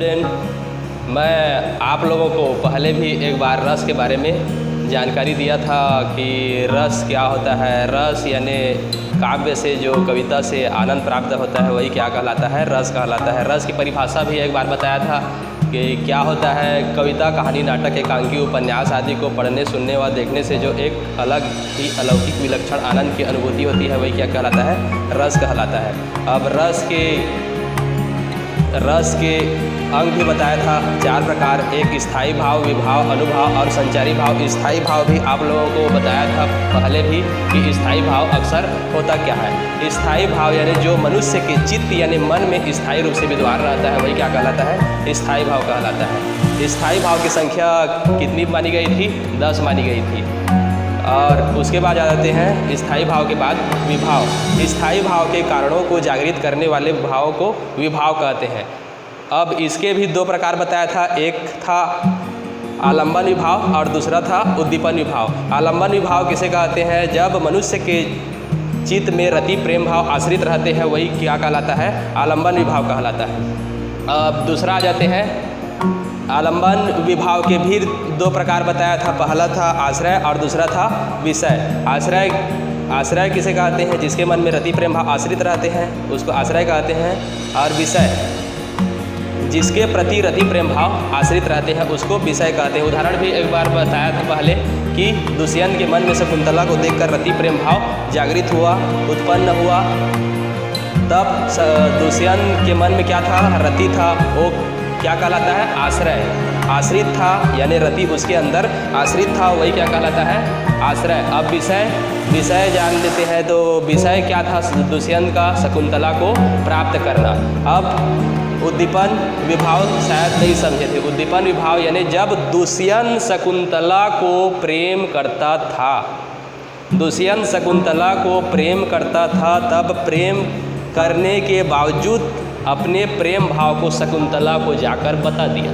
Student, मैं आप लोगों को पहले भी एक बार रस के बारे में जानकारी दिया था कि रस क्या होता है। रस यानी काव्य से जो कविता से आनंद प्राप्त होता है वही क्या कहलाता है, रस कहलाता है। रस की परिभाषा भी एक बार बताया था कि क्या होता है। कविता, कहानी, नाटक, एकांकी, उपन्यास आदि को पढ़ने, सुनने व देखने से जो एक अलग ही अलौकिक विलक्षण आनंद की अनुभूति होती है वही क्या कहलाता है, रस कहलाता है। अब रस के अंग भी बताया था 4 प्रकार, एक स्थायी भाव, विभाव, अनुभाव और संचारी भाव। स्थायी भाव भी आप लोगों को बताया था पहले भी कि स्थायी भाव अक्सर होता क्या है। स्थायी भाव यानी जो मनुष्य के चित्त यानी मन में स्थायी रूप से विद्यमान रहता है वही क्या कहलाता है, स्थायी भाव कहलाता है। स्थायी भाव की संख्या कितनी मानी गई थी, 10 मानी गई थी। और उसके बाद आ जाते हैं स्थायी भाव के बाद विभाव। स्थायी भाव के कारणों को जागृत करने वाले भाव को विभाव कहते हैं। अब इसके भी 2 प्रकार बताया था, एक था आलंबन विभाव और दूसरा था उद्दीपन विभाव। आलंबन विभाव किसे कहते हैं, जब मनुष्य के चित्त में रति प्रेम भाव आश्रित रहते हैं वही क्या कहलाता है, आलंबन विभाव कहलाता है। अब दूसरा आ जाते हैं आलंबन विभाव के भी 2 प्रकार बताया था, पहला था आश्रय और दूसरा था विषय। आश्रय किसे कहते हैं, जिसके मन में रति प्रेम भाव आश्रित रहते हैं उसको आश्रय कहते हैं। और विषय जिसके प्रति रति प्रेम भाव आश्रित रहते हैं उसको विषय कहते हैं। उदाहरण भी एक बार बताया था पहले कि दुष्यंत के मन में शकुंतला को देखकर रति प्रेम भाव जागृत हुआ, उत्पन्न हुआ। तब दुष्यंत के मन में क्या था, रति था, वो क्या कहलाता है, आश्रय। आश्रित था यानी रति उसके अंदर आश्रित था वही क्या कहलाता है, आश्रय। अब विषय जान लेते हैं। तो विषय क्या था, दुष्यंत का शकुंतला को प्राप्त करना। अब उद्दीपन विभाव शायद नहीं समझे थे। उद्दीपन विभाव यानी जब दुष्यंत शकुंतला को प्रेम करता था, दुष्यंत शकुंतला को प्रेम करता था, तब प्रेम करने के बावजूद अपने प्रेम भाव को शकुंतला को जाकर बता दिया,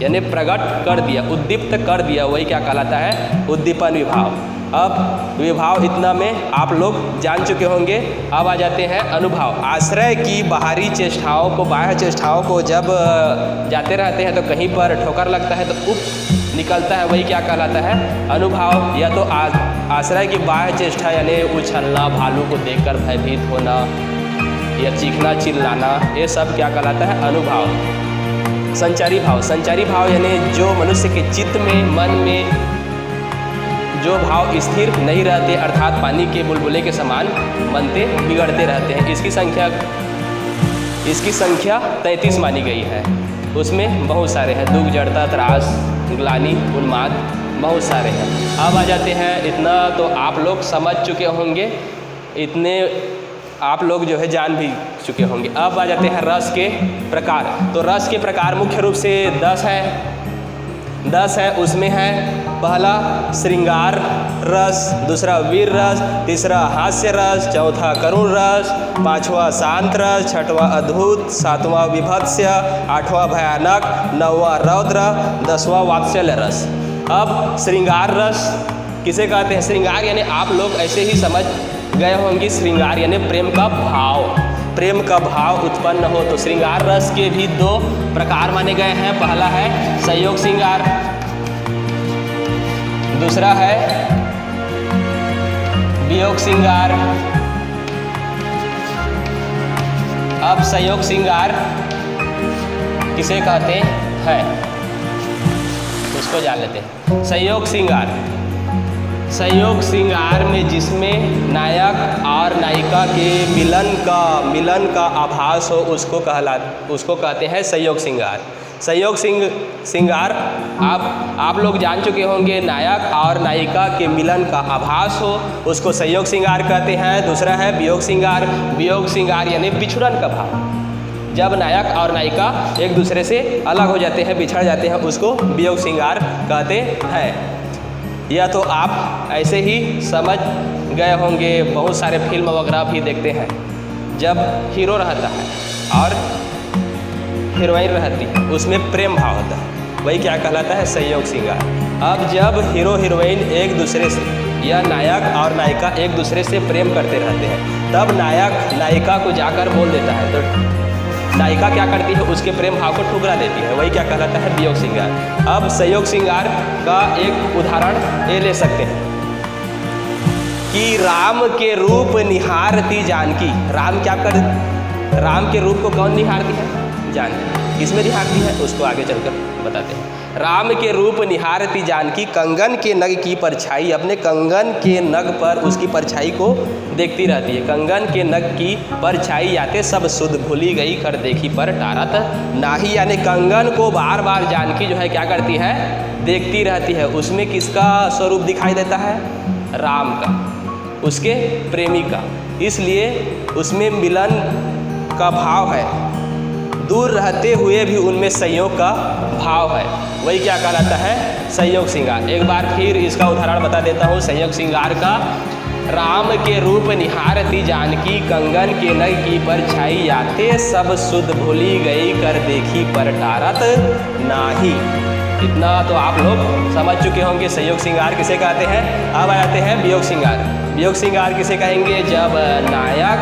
यानी प्रकट कर दिया, उद्दीप्त कर दिया, वही क्या कहलाता है, उद्दीपन विभाव। अब विभाव इतना में आप लोग जान चुके होंगे। अब आ जाते हैं अनुभाव। आश्रय की बाहरी चेष्टाओं को, बाह्य चेष्टाओं को जब जाते रहते हैं तो कहीं पर ठोकर लगता है तो उप निकलता है वही क्या कहलाता है, अनुभाव। या तो आश्रय की बाह्य चेष्टा यानी उछलना, भालू को देखकर भयभीत होना या चीखना, चिल्लाना, ये सब क्या कहलाता है, अनुभाव। संचारी भाव, संचारी भाव यानी जो मनुष्य के चित्त में, मन में जो भाव स्थिर नहीं रहते, अर्थात पानी के बुलबुले के समान बनते बिगड़ते रहते हैं। इसकी संख्या 33 मानी गई है। उसमें बहुत सारे हैं, दुख, जड़ता, त्रास, ग्लानि, उन्माद, बहुत सारे हैं। अब आ जाते हैं, इतना तो आप लोग समझ चुके होंगे, इतने आप लोग जो है जान भी चुके होंगे। अब आ जाते हैं रस के प्रकार। तो रस के प्रकार मुख्य रूप से 10 है। उसमें है पहला श्रृंगार रस, दूसरा वीर रस, तीसरा हास्य रस, चौथा करुण रस, 5वां शांत रस, 6वां अद्भुत, 7वां विभत्स्य, 8वां भयानक, 9वां रौद्र, 10वां वात्सल्य रस। अब श्रृंगार रस किसे कहते हैं, श्रृंगार यानी आप लोग ऐसे ही समझ गए होंगे, श्रृंगार यानी प्रेम का भाव, प्रेम का भाव उत्पन्न हो। तो श्रृंगार रस के भी 2 प्रकार माने गए हैं। पहला है संयोग श्रृंगार, दूसरा है वियोग श्रृंगार। अब संयोग श्रृंगार किसे कहते हैं उसको जान लेते हैं। संयोग श्रृंगार में जिसमें नायक और नायिका के मिलन का आभास हो उसको कहते हैं संयोग श्रृंगार। संयोग श्रृंगार आप लोग जान चुके होंगे, नायक और नायिका के मिलन का आभास हो उसको संयोग श्रृंगार कहते हैं। दूसरा है वियोग श्रृंगार। वियोग श्रृंगार यानी बिछुड़न का भाव, जब नायक और नायिका एक दूसरे से अलग हो जाते हैं, बिछड़ जाते हैं, उसको वियोग श्रृंगार कहते हैं। या तो आप ऐसे ही समझ गए होंगे, बहुत सारे फिल्म वगैरह भी देखते हैं, जब हीरो रहता है और हीरोइन रहती है उसमें प्रेम भाव होता है, वही क्या कहलाता है, संयोग श्रृंगार। अब जब हीरो हीरोइन एक दूसरे से या नायक और नायिका एक दूसरे से प्रेम करते रहते हैं, तब नायक नायिका को जाकर बोल देता है, तो नायिका क्या करती है, उसके प्रेम भाव को ठुकरा देती है, वही क्या कहलाता है, वियोग श्रृंगार। अब संयोग श्रृंगार का एक उदाहरण ये ले सकते हैं कि राम के रूप निहारती जानकी। राम के रूप को कौन निहारती है, जानकी। किसमें निहारती है, उसको आगे चलकर बताते हैं। राम के रूप निहारती जानकी, कंगन के नग की परछाई, अपने कंगन के नग पर उसकी परछाई को देखती रहती है। कंगन के नग की परछाई आते सब सुध भूली गई, कर देखी पर टारत नाही। यानी कंगन को बार बार जानकी जो है क्या करती है, देखती रहती है। उसमें किसका स्वरूप दिखाई देता है, राम का, उसके प्रेमी का, इसलिए उसमें मिलन का भाव है। दूर रहते हुए भी उनमें संयोग का भाव है, वही क्या कहलाता है, संयोग श्रृंगार। एक बार फिर इसका उदाहरण बता देता हूँ संयोग श्रृंगार का। राम के रूप निहारती जानकी, कंगन के नग की परछाई आते सब सुध भूली गई, कर देखी पर टारत नाही। इतना तो आप लोग समझ चुके होंगे संयोग श्रृंगार किसे कहते हैं। अब आ जाते हैं वियोग श्रृंगार। वियोग श्रृंगार किसे कहेंगे, जब नायक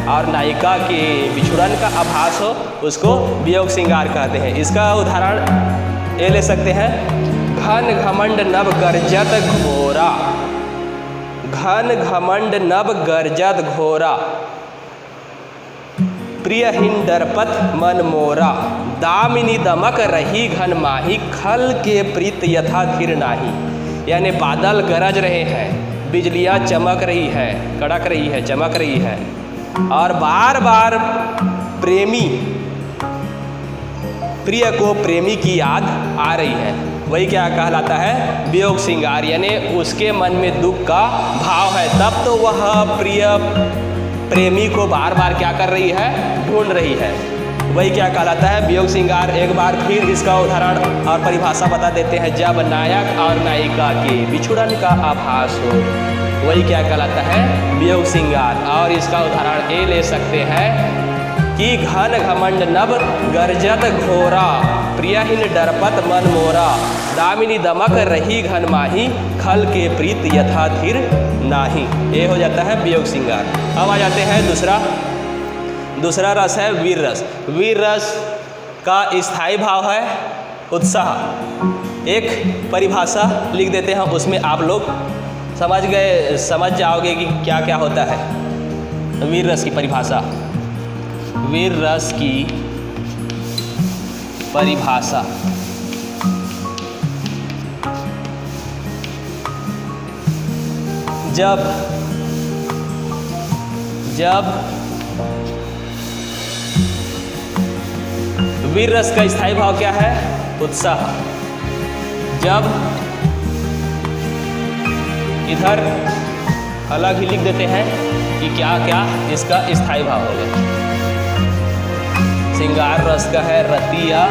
और नायिका के बिछुड़न का आभास हो, उसको वियोग श्रृंगार कहते हैं। इसका उदाहरण ये ले सकते हैं, घन घमंड नभ गर्जत घोरा, घन घमंड नभ गर्जत घोरा, प्रियहीन डरपत मन मोरा, दामिनी दमक रही घन माही, खल के प्रीत यथा धीर नाही। यानी बादल गरज रहे हैं, बिजलियाँ चमक रही है, कड़क रही है, चमक रही है, और बार बार प्रिय को प्रेमी की याद आ रही है, वही क्या कहलाता है, वियोग श्रृंगार। यानी उसके मन में दुख का भाव है, तब तो वह प्रिय प्रेमी को बार बार क्या कर रही है, ढूंढ रही है, वही क्या कहलाता है, वियोग श्रृंगार। एक बार फिर इसका उदाहरण और परिभाषा बता देते हैं, जब नायक और नायिका के बिछुड़न का आभास हो, वही क्या कहलाता है, वियोग श्रृंगार। और इसका उदाहरण ये ले सकते हैं कि घन घमंड नभ गर्जत घोरा, प्रियहीन डरपत मन मोरा, दामिनी दमक रही घन माही, खल के प्रीत यथा धीर नाही। ये हो जाता है वियोग श्रृंगार। अब आ जाते हैं दूसरा रस है वीर रस। वीर रस का स्थायी भाव है उत्साह। एक परिभाषा लिख देते हैं, उसमें आप लोग समझ जाओगे कि क्या क्या होता है। वीर रस की परिभाषा, वीर रस की परिभाषा, जब वीर रस का स्थायी भाव क्या है, उत्साह। जब इधर अलग ही लिख देते हैं कि क्या क्या इसका स्थायी भाव होगा। श्रृंगार रस का है रति या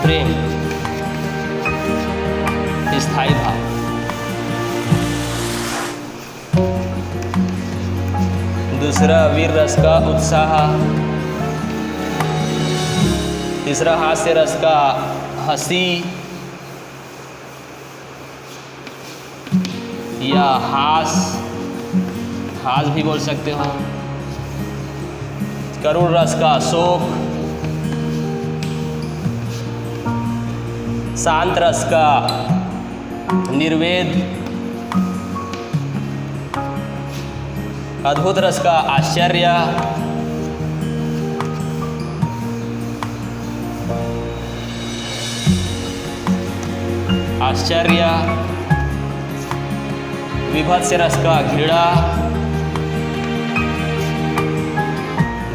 प्रेम, स्थायी भाव। दूसरा वीर रस का उत्साह। तीसरा हास्य रस का हंसी या हास भी बोल सकते हो। करुण रस का शोक। शांत रस का निर्वेद। अद्भुत रस का आश्चर्य। विभत्स रस का घृणा।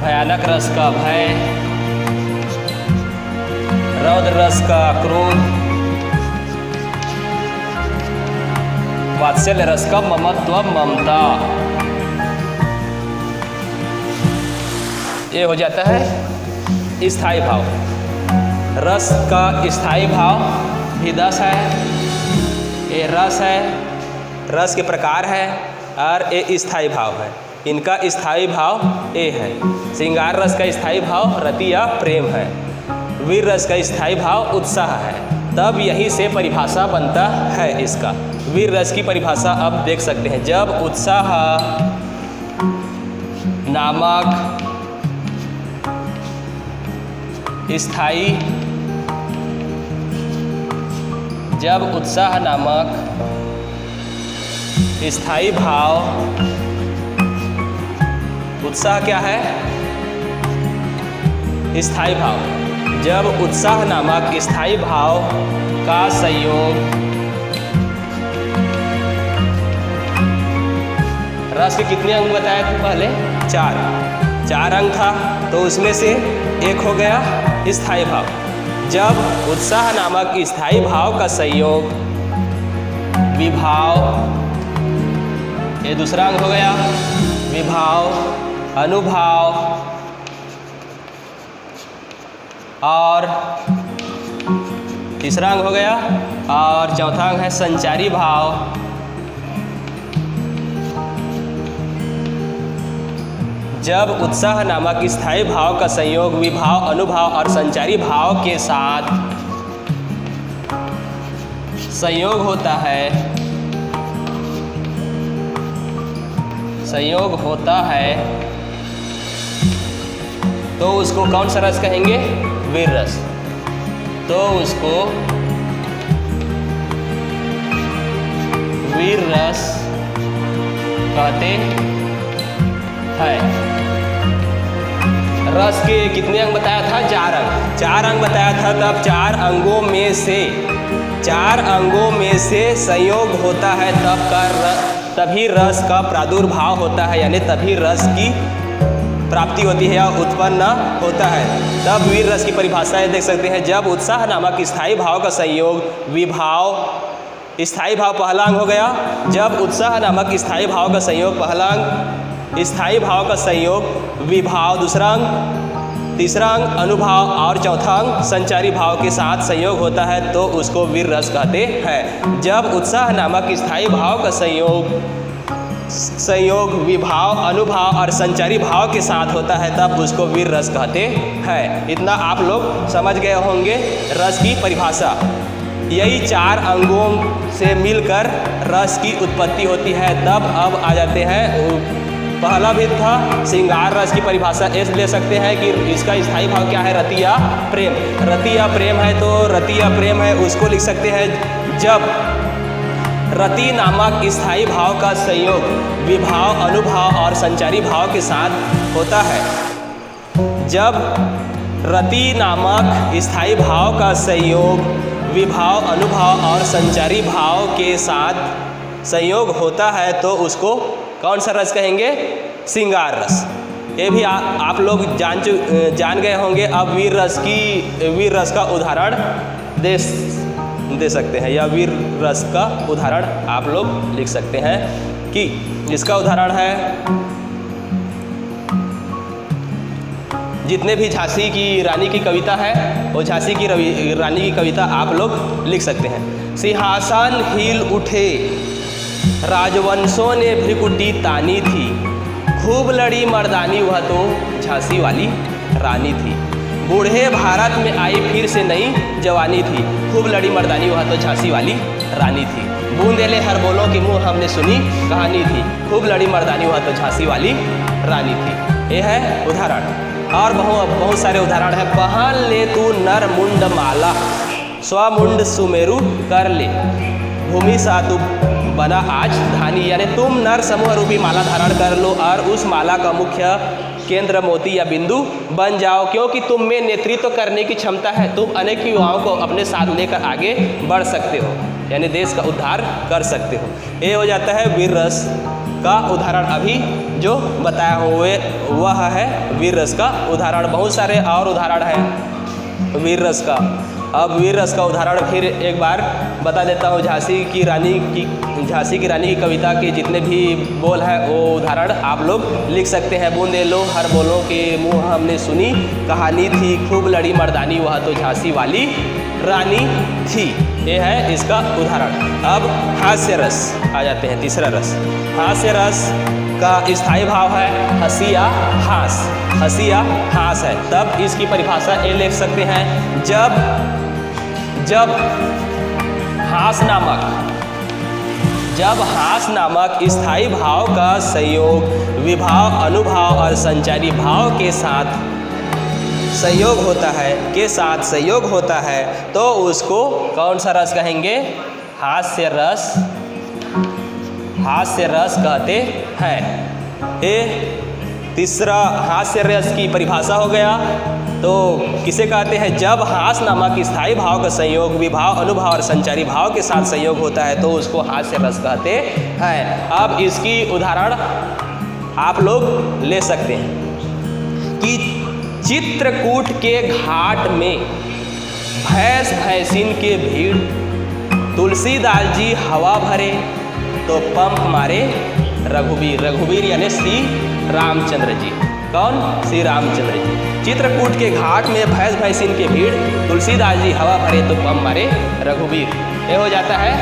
भयानक रस का भय। रौद्र रस का क्रोध। वात्सल्य रस का ममत्व ममता। ये हो जाता है स्थायी भाव। रस का स्थायी भाव भी 10 है। ये रस है, रस के प्रकार है, और ये स्थायी भाव है। इनका स्थायी भाव ए है। श्रृंगार रस का स्थायी भाव रति या प्रेम है। वीर रस का स्थायी भाव उत्साह है। तब यहीं से परिभाषा बनता है इसका। वीर रस की परिभाषा अब देख सकते हैं। जब उत्साह नामक स्थाई, जब उत्साह नामक स्थाई भाव, उत्साह क्या है? स्थाई भाव, जब उत्साह नामक स्थाई भाव का संयोग रस के कितने अंग बताए थे पहले? 4 अंग था, तो उसमें से एक हो गया स्थाई भाव। जब उत्साह नामक स्थाई भाव का संयोग विभाव, ये दूसरा अंग हो गया, विभाव, अनुभाव और तीसरा अंग हो गया, और चौथा अंग है संचारी भाव। जब उत्साह नामक स्थायी भाव का संयोग विभाव, अनुभाव और संचारी भाव के साथ संयोग होता है, तो उसको कौन सा रस कहेंगे? वीर रस। तो उसको वीर रस कहते हैं। रस के कितने अंग बताया था? 4 अंग बताया था। तब 4 अंगों में से संयोग होता है, तभी रस का प्रादुर्भाव होता है, यानी तभी रस की प्राप्ति होती है या उत्पन्न होता है। तब वीर रस की परिभाषा ये देख सकते हैं। जब उत्साह नामक स्थायी भाव का संयोग विभाव, स्थायी भाव पहला अंग हो गया। जब उत्साह नामक स्थायी भाव का संयोग पहला अंग, स्थायी भाव का संयोग विभाव दूसरा अंग, तीसरा अंग अनुभाव और चौथा अंग संचारी भाव के साथ संयोग होता है, तो उसको वीर रस कहते हैं। जब उत्साह नामक स्थायी भाव का संयोग विभाव, अनुभाव और संचारी भाव के साथ होता है, तब उसको वीर रस कहते हैं। इतना आप लोग समझ गए होंगे रस की परिभाषा। यही 4 अंगों से मिलकर रस की उत्पत्ति होती है। तब अब आ जाते हैं, पहला भी था श्रृंगार रस की परिभाषा ऐसे ले सकते हैं कि इसका स्थायी भाव क्या है? रति या प्रेम। रति या प्रेम है, तो रति या प्रेम है उसको लिख सकते हैं। जब रति नामक स्थायी भाव का संयोग विभाव, अनुभाव और संचारी भाव के साथ होता है, जब रति नामक स्थायी भाव का संयोग विभाव, अनुभाव और संचारी भाव के साथ संयोग होता है, तो उसको कौन सा रस कहेंगे? श्रृंगार रस। ये भी आप लोग जान गए होंगे। अब वीर रस का उदाहरण दे सकते हैं, या वीर रस का उदाहरण आप लोग लिख सकते हैं कि इसका उदाहरण है, जितने भी झांसी की रानी की कविता है, वो झांसी की रानी की कविता आप लोग लिख सकते हैं। सिंहासन हिल उठे, राजवंशों ने भ्रिकुटी तानी थी, खूब लड़ी मर्दानी वह तो झांसी वाली रानी थी। बूढ़े भारत में आई फिर से नई जवानी थी, खूब लड़ी मर्दानी वह तो झांसी वाली रानी थी। बूंदेले हर बोलों की मुँह हमने सुनी कहानी थी, खूब लड़ी मर्दानी वह तो झांसी वाली रानी थी। ये है उदाहरण, और बहुत सारे उदाहरण है। पहन ले तू नर मुंड माला, स्वमुंड सुमेरु कर ले, भूमि सा तू बना आज धानी, यानी तुम नर समूह रूपी माला धारण कर लो और उस माला का मुख्य केंद्र मोती या बिंदु बन जाओ, क्योंकि तुम में नेतृत्व करने की क्षमता है। तुम अनेक युवाओं को अपने साथ लेकर आगे बढ़ सकते हो, यानी देश का उद्धार कर सकते हो। ये हो जाता है वीर रस का उदाहरण। अभी जो बताया हुए वह है वीर रस का उदाहरण। बहुत सारे और उदाहरण हैं वीर रस का। अब वीर रस का उदाहरण फिर एक बार बता देता हूँ। झांसी की रानी की कविता के जितने भी बोल है वो उदाहरण आप लोग लिख सकते हैं। बूंदे लो हर बोलों के मुँह हमने सुनी कहानी थी, खूब लड़ी मर्दानी वह तो झांसी वाली रानी थी। ये है इसका उदाहरण। अब हास्य रस आ जाते हैं। तीसरा रस, हास्य रस का स्थायी भाव है हंसी या हास। हंसी या हास है, तब इसकी परिभाषा ये लिख सकते हैं। जब हास नामक स्थायी भाव का संयोग विभाव, अनुभाव और संचारी भाव के साथ संयोग होता है, के साथ संयोग होता है, तो उसको कौन सा रस कहेंगे? हास्य रस, हास्य रस कहते हैं। ये तीसरा हास्य रस की परिभाषा हो गया। तो किसे कहते हैं? जब हास नामक स्थायी भाव का संयोग विभाव, अनुभव और संचारी भाव के साथ संयोग होता है तो उसको हास्य रस कहते हैं। अब इसकी उदाहरण आप लोग ले सकते हैं कि चित्रकूट के घाट में भैंस भैंसिन के भीड़, तुलसीदास जी हवा भरे तो पंख मारे रघुवीर। रघुवीर यानी श्री रामचंद्र जी। कौन? श्री रामचंद्र जी। चित्रकूट के घाट में भैंस भैंसिन के भीड़, तुलसीदास जी हवा भरे तो पंख मारे रघुवीर। ये हो जाता है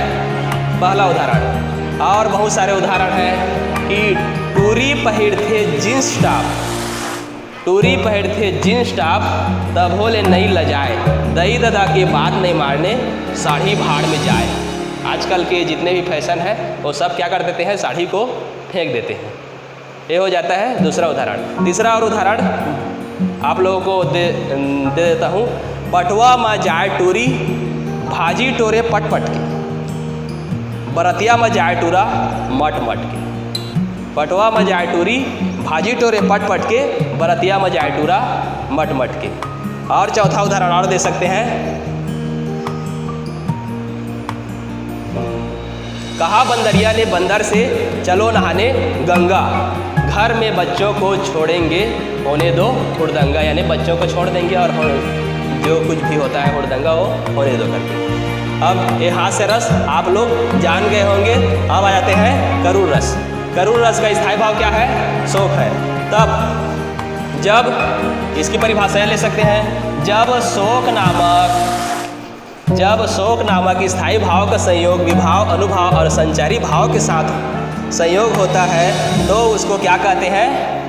पहला उदाहरण। और बहुत सारे उदाहरण हैं कि टूरी पहिर थे जींस टॉप, टूरी पहिर थे जींस टॉप, तब बोले नहीं लजाए, दही ददा के बात नहीं मारने, साड़ी भाड़ में जाए। आजकल के जितने भी फैशन है वो सब क्या कर देते हैं? साड़ी को फेंक देते हैं। ये हो जाता है दूसरा उदाहरण। तीसरा और उदाहरण आप लोगों को दे देता हूँ। पटवा में जाए टूरी, भाजी टोरे पट पट के, बरतिया में जाए टूरा मट मट के। पटवा में जाए टूरी, भाजी टोरे पट पट के, बरतिया में जाए टूरा मट मट के। और चौथा उदाहरण और दे सकते हैं। कहा बंदरिया ने बंदर से, चलो नहाने गंगा, घर में बच्चों को छोड़ेंगे होने दो हुड़दंगा, यानी बच्चों को छोड़ देंगे और जो कुछ भी होता है हुड़दंगा वो होने दो करके। अब ये हास्य रस आप लोग जान गए होंगे। अब आ जाते हैं करुण रस। करुण रस का स्थायी भाव क्या है? शोक है। तब जब इसकी परिभाषा ले सकते हैं, जब शोक नामक स्थायी भाव का संयोग विभाव, अनुभव और संचारी भाव के साथ संयोग होता है तो उसको क्या कहते हैं?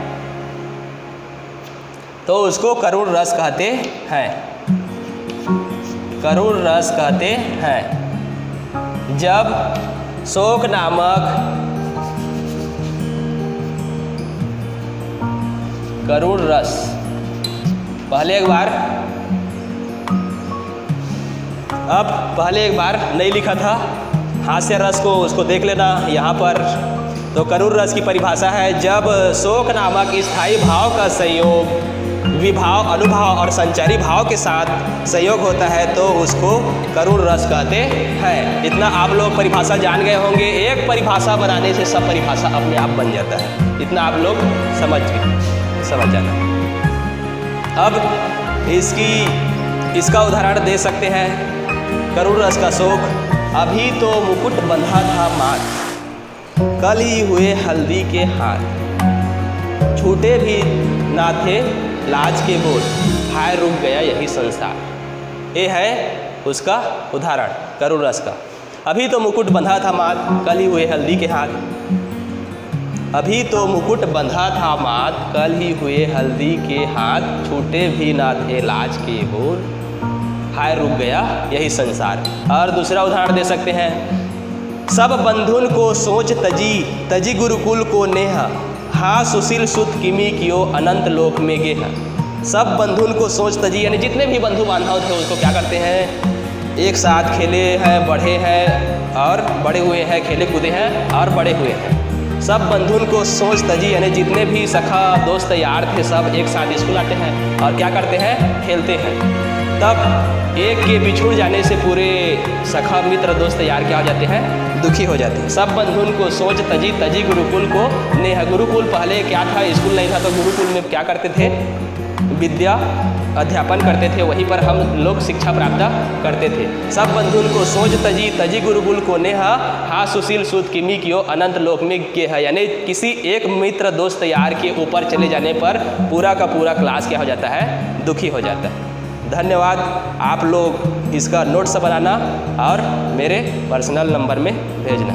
तो उसको करुण रस कहते हैं। करुण रस कहते हैं। जब शोक नामक करुण रस, पहले एक बार नहीं लिखा था हास्य रस को, उसको देख लेना यहाँ पर। तो करुण रस की परिभाषा है, जब शोक नामक स्थायी भाव का संयोग विभाव, अनुभव और संचारी भाव के साथ संयोग होता है तो उसको करुण रस कहते हैं। इतना आप लोग परिभाषा जान गए होंगे। एक परिभाषा बनाने से सब परिभाषा अपने आप बन जाता है। इतना आप लोग समझ जाना। अब इसका उदाहरण दे सकते हैं। करुण रस का शोक, अभी तो मुकुट बंधा था माथ, कल ही हुए हल्दी के हाथ, छूटे भी ना थे लाज के बोल, हाय रुक गया यही संसार। ये है उसका उदाहरण करुण रस का। अभी तो मुकुट बंधा था माथ, कल ही हुए हल्दी के हाथ। अभी तो मुकुट बंधा था माथ, कल ही हुए हल्दी के हाथ, छूटे भी ना थे लाज के बोल, हाय रुक गया यही संसार। और दूसरा उदाहरण दे सकते हैं। सब बंधुन को सोच तजी गुरुकुल को नेहा, हा सुशील सुत किमी कियो अनंत लोक में गेहा। सब बंधुन को सोच तजी, यानी जितने भी बंधु बांधव थे उसको क्या करते हैं? एक साथ खेले हैं, बढ़े हैं और बड़े हुए हैं, खेले कूदे हैं और बड़े हुए हैं। सब बंधुन को सोच तजी, यानी जितने भी सखा दोस्त यार थे सब एक साथ स्कूल आते हैं और क्या करते हैं? खेलते हैं। तब एक के बिछुड़ जाने से पूरे सखा मित्र दोस्त यार क्या हो जाते हैं? दुखी हो जाते हैं। सब बंधुन को सोच तजी गुरुकुल को नेह। गुरुकुल पहले क्या था? स्कूल नहीं था तो गुरुकुल में क्या करते थे? विद्या अध्यापन करते थे, वहीं पर हम लोग शिक्षा प्राप्त करते थे। सब बंधुन को सोच तजी गुरुकुल को नेहा, हा सुशील सुत किमी कियो अनंत लोक में के है। यानी किसी एक मित्र दोस्त यार के ऊपर चले जाने पर पूरा का पूरा क्लास क्या हो जाता है? दुखी हो जाता है। धन्यवाद। आप लोग इसका नोट्स बनाना और मेरे पर्सनल नंबर में भेजना।